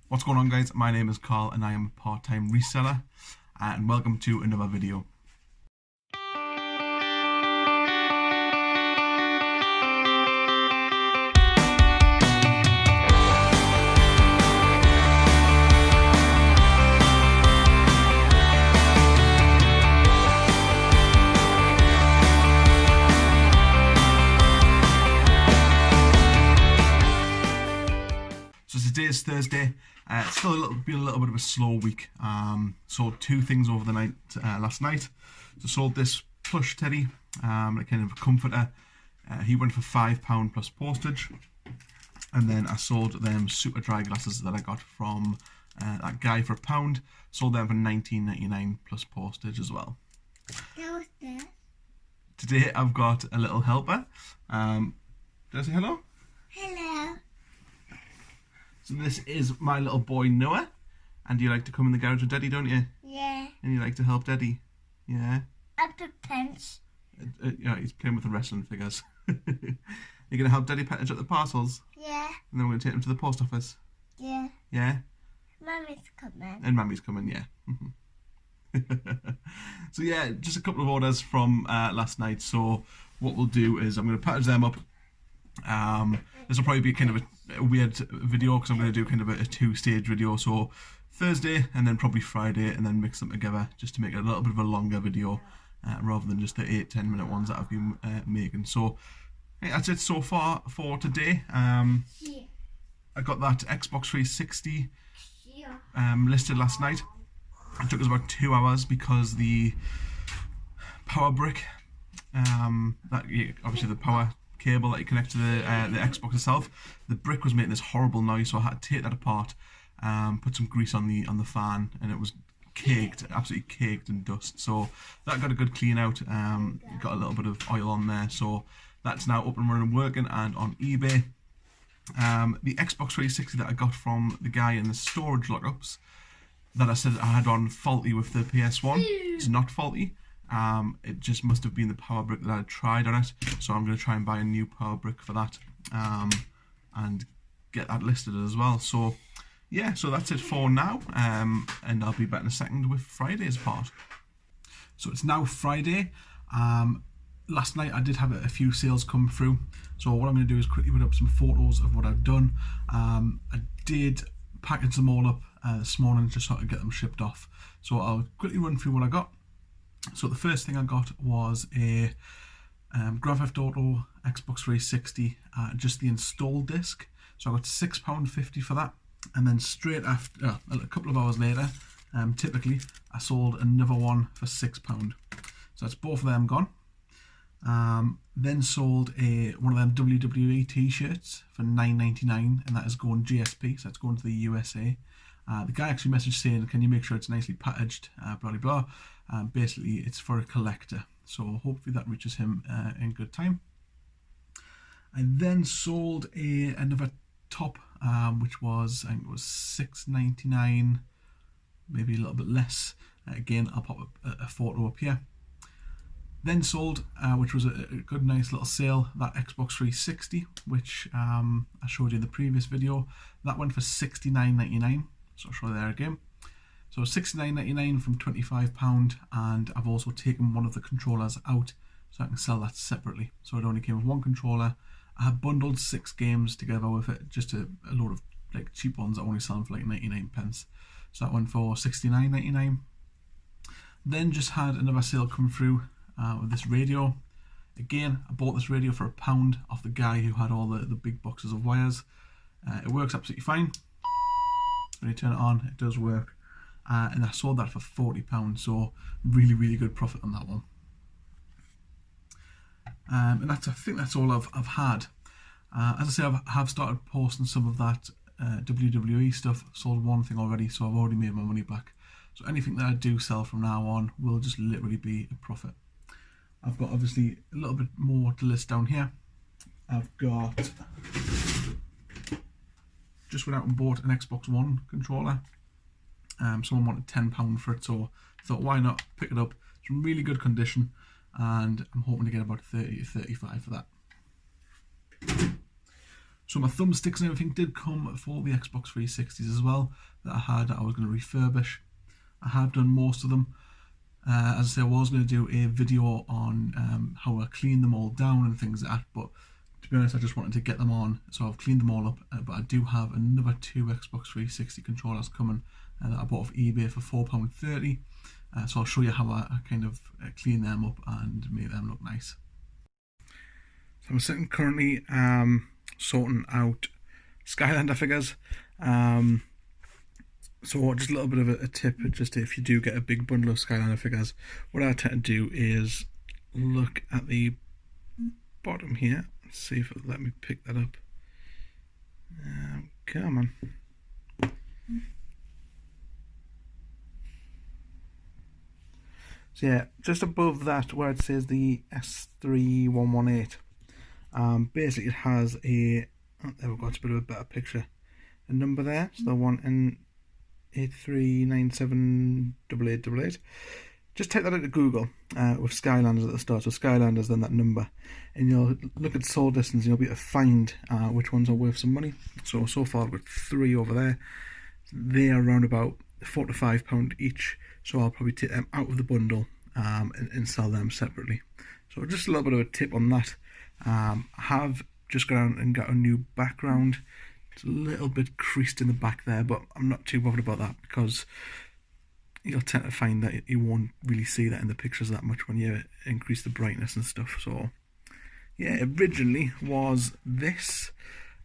What's going on, guys? My name is Carl and I am a part-time reseller, and welcome to another video. So today is Thursday. It's still been a little bit of a slow week. Sold two things over the night last night. So sold this plush teddy, a kind of a comforter. He went for £5 plus postage. And then I sold them super dry glasses that I got from that guy for £1. Sold them for £19.99 plus postage as well. What's this? Today I've got a little helper. Did I say hello? Hello. So this is my little boy Noah, and you like to come in the garage with Daddy, don't you? Yeah. And you like to help Daddy, yeah? At the pens. Yeah, he's playing with the wrestling figures. You're going to help Daddy package up the parcels, Yeah. and then we're going to take them to the post office, Yeah. yeah? Mummy's coming. And Mammy's coming, yeah. So yeah, just a couple of orders from last night. So what we'll do is I'm going to package them up. This will probably be kind of a weird video because I'm going to do kind of a two-stage video. So Thursday and then probably Friday, and then mix them together just to make it a little bit of a longer video rather than just the 8-10 minute ones that I've been making. So hey, that's it so far for today. I got that Xbox 360 listed last night. It took us about 2 hours because the power brick, obviously the power cable that you connect to the Xbox itself, the brick was making this horrible noise, so I had to take that apart, put some grease on the fan, and it was caked, absolutely caked in dust. So that got a good clean out. Got a little bit of oil on there, so that's now up and running and working and on eBay. The Xbox 360 that I got from the guy in the storage lockups that I said I had on faulty with the PS1, it's not faulty. It just must have been the power brick that I had tried on it, so I'm going to try and buy a new power brick for that, and get that listed as well. So yeah, so that's it for now, and I'll be back in a second with Friday's part. So it's now Friday. Last night I did have a few sales come through, so what I'm going to do is quickly put up some photos of what I've done. I did package them all up this morning just so I could get them shipped off, so I'll quickly run through what I got. So the first thing I got was a Grand Theft Auto Xbox 360, just the install disc. So I got £6.50 for that, and then straight after, a couple of hours later, typically I sold another one for £6. So that's both of them gone. Then sold one of them WWE t-shirts for $9.99, and that is going GSP, so that's going to the USA. The guy actually messaged saying, can you make sure it's nicely packaged, blah blah blah. Basically it's for a collector, so hopefully that reaches him in good time. I then sold another top, which was, I think it was $6.99, maybe a little bit less. Again, I'll pop a photo up here. Then sold, which was a good nice little sale, that Xbox 360, which I showed you in the previous video. That went for $69.99, so I'll show you there again. So $69.99 from £25, and I've also taken one of the controllers out so I can sell that separately. So it only came with one controller. I have bundled 6 games together with it, just a load of like cheap ones that only sell for like 99p. So that went for $69.99. Then just had another sale come through with this radio. Again, I bought this radio for £1 off the guy who had all the big boxes of wires. It works absolutely fine. When you turn it on, it does work. And I sold that for £40, so really good profit on that one. And I think that's all I've had. As I say, I have started posting some of that WWE stuff. I've sold one thing already, so I've already made my money back. So anything that I do sell from now on will just literally be a profit. I've got obviously a little bit more to list down here. I've got, just went out and bought an Xbox One controller. Someone wanted £10 for it, so I thought why not pick it up. It's in really good condition, and I'm hoping to get about 30 to 35 for that. So my thumbsticks and everything did come for the Xbox 360s as well, that I had that I was going to refurbish. I have done most of them. As I say, I was going to do a video on how I clean them all down and things like that, but to be honest, I just wanted to get them on, so I've cleaned them all up. But I do have another 2 Xbox 360 controllers coming that I bought off eBay for £4.30. So I'll show you how I kind of clean them up and make them look nice. So I'm sitting currently sorting out Skylander figures. So just a little bit of a tip, just if you do get a big bundle of Skylander figures, what I tend to do is look at the bottom here. Let's see if it'll let me pick that up. Come on. So yeah, just above that where it says the S3118, basically it has a, oh, there we go, it's a bit of a better picture, a number there, so the one in 83978888. Just type that into Google with Skylanders at the start, so Skylanders then that number, and you'll look at sold distance and you'll be able to find which ones are worth some money. So far I've got 3 over there. They are around about £4 to £5 each, so I'll probably take them out of the bundle and sell them separately. So just a little bit of a tip on that. I have just gone out and got a new background. It's a little bit creased in the back there, but I'm not too bothered about that because you'll tend to find that you won't really see that in the pictures that much when you increase the brightness and stuff. So yeah, originally was this.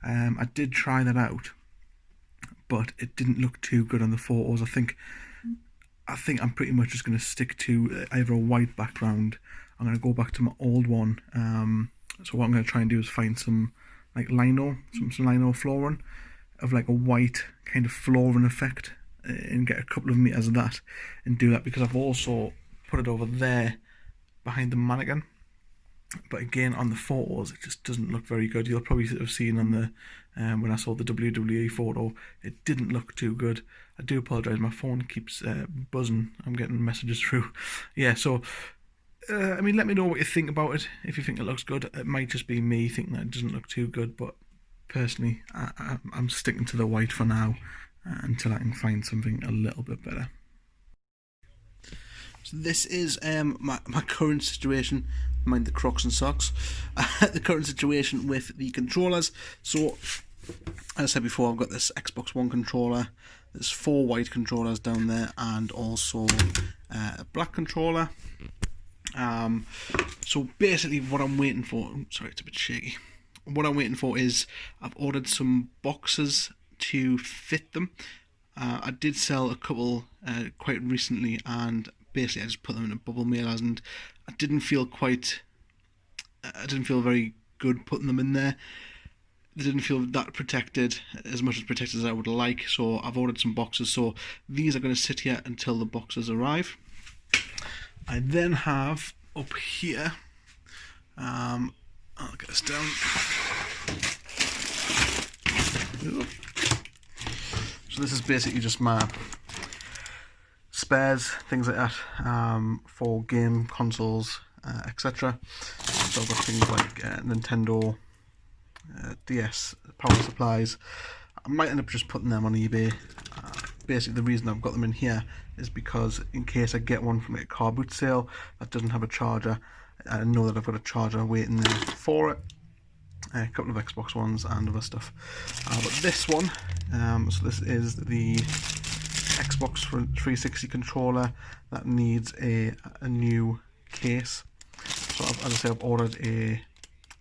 I did try that out, but it didn't look too good on the photos. I think I'm pretty much just going to stick to either a white background. I'm going to go back to my old one. So what I'm going to try and do is find some like lino, some lino flooring of like a white kind of flooring effect, and get a couple of meters of that and do that, because I've also put it over there behind the mannequin. But again, on the photos, it just doesn't look very good. You'll probably have seen on the when I saw the WWE photo, it didn't look too good. I do apologise, my phone keeps buzzing. I'm getting messages through. Yeah, so I mean, let me know what you think about it. If you think it looks good, it might just be me thinking that it doesn't look too good. But personally, I'm sticking to the white for now until I can find something a little bit better. So this is my current situation, mind the Crocs and socks, the current situation with the controllers. So as I said before, I've got this Xbox One controller, there's 4 white controllers down there, and also a black controller. So basically what I'm waiting for, sorry it's a bit shaky, what I'm waiting for is I've ordered some boxes to fit them. I did sell a couple quite recently, and basically I just put them in a bubble mailers, and I didn't feel very good putting them in there. They didn't feel that protected, as much as protected as I would like, so I've ordered some boxes. So these are going to sit here until the boxes arrive. I then have up here, I'll get this down. So this is basically just my spares, things like that, for game consoles, etc. So I've got things like Nintendo, DS, power supplies. I might end up just putting them on eBay. Basically the reason I've got them in here is because in case I get one from a car boot sale that doesn't have a charger, I know that I've got a charger waiting there for it. A couple of Xbox Ones and other stuff. But this one, so this is the Xbox 360 controller that needs a new case. So as I say, I've ordered it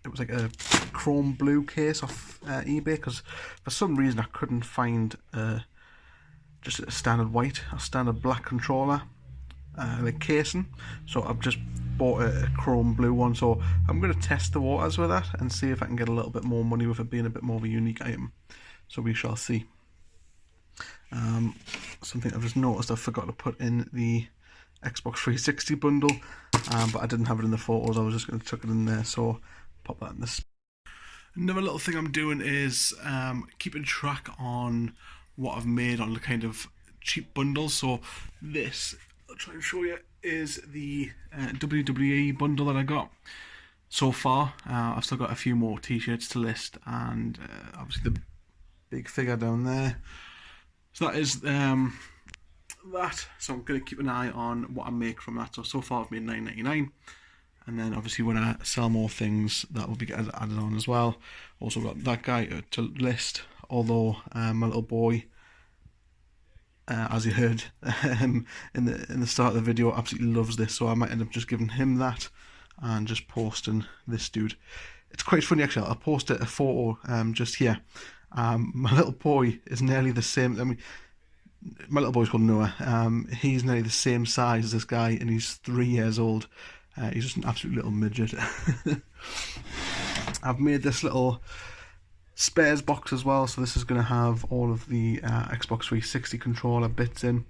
was like a chrome blue case off eBay, because for some reason I couldn't find just a standard white or standard black controller like casing, so I've just bought a chrome blue one. So I'm going to test the waters with that and see if I can get a little bit more money with it being a bit more of a unique item, so we shall see. Something I've just noticed I forgot to put in the Xbox 360 bundle, but I didn't have it in the photos. I was just going to chuck it in there, so pop that in this. Another little thing I'm doing is keeping track on what I've made on the kind of cheap bundles. So this, I'll try and show you, is the WWE bundle that I got. so far. I've still got a few more t-shirts to list, and obviously the big figure down there. So that is that. So I'm going to keep an eye on what I make from that. So far I've made $9.99, and then obviously when I sell more things, that will be added on as well. Also got that guy to list, although my little boy, as you heard in the start of the video, absolutely loves this, so I might end up just giving him that and just posting this dude. It's quite funny actually. I'll post a photo just here. My little boy is nearly the same. I mean, my little boy's called Noah. He's nearly the same size as this guy, and he's 3 years old. He's just an absolute little midget. I've made this little spares box as well, so this is going to have all of the Xbox 360 controller bits in.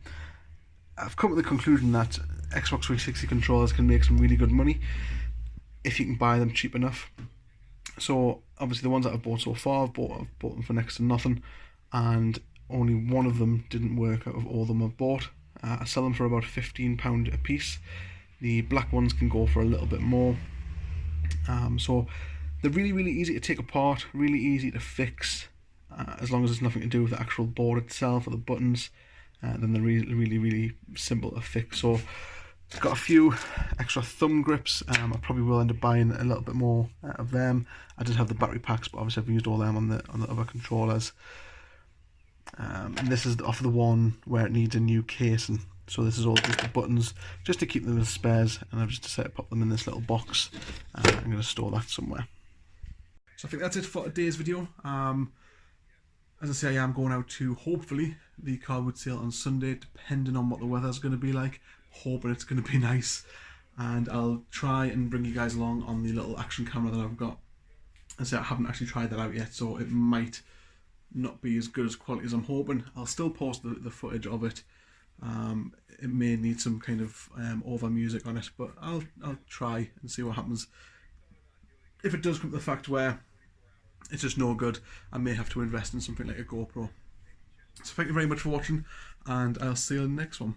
I've come to the conclusion that Xbox 360 controllers can make some really good money if you can buy them cheap enough. So obviously the ones that I've bought so far, I've bought them for next to nothing, and only one of them didn't work out of all of them I've bought. I sell them for about £15 a piece. The black ones can go for a little bit more. So they're really easy to take apart, really easy to fix, as long as it's nothing to do with the actual board itself or the buttons. Then they're really simple to fix. So it's got a few extra thumb grips. I probably will end up buying a little bit more of them. I did have the battery packs, but obviously I've used all them on the other controllers. And this is off the one where it needs a new casing. So this is all just the buttons, just to keep them as spares, and I've just decided to pop them in this little box. I'm going to store that somewhere. So I think that's it for today's video. As I say, I am going out to, hopefully, the car wood sale on Sunday, depending on what the weather's going to be like. Hoping it's going to be nice, and I'll try and bring you guys along on the little action camera that I've got. As I say, I haven't actually tried that out yet, so it might not be as good as quality as I'm hoping. I'll still post the footage of it. It may need some kind of over music on it, but I'll try and see what happens. If it does come to the fact where it's just no good, I may have to invest in something like a GoPro. So thank you very much for watching, and I'll see you in the next one.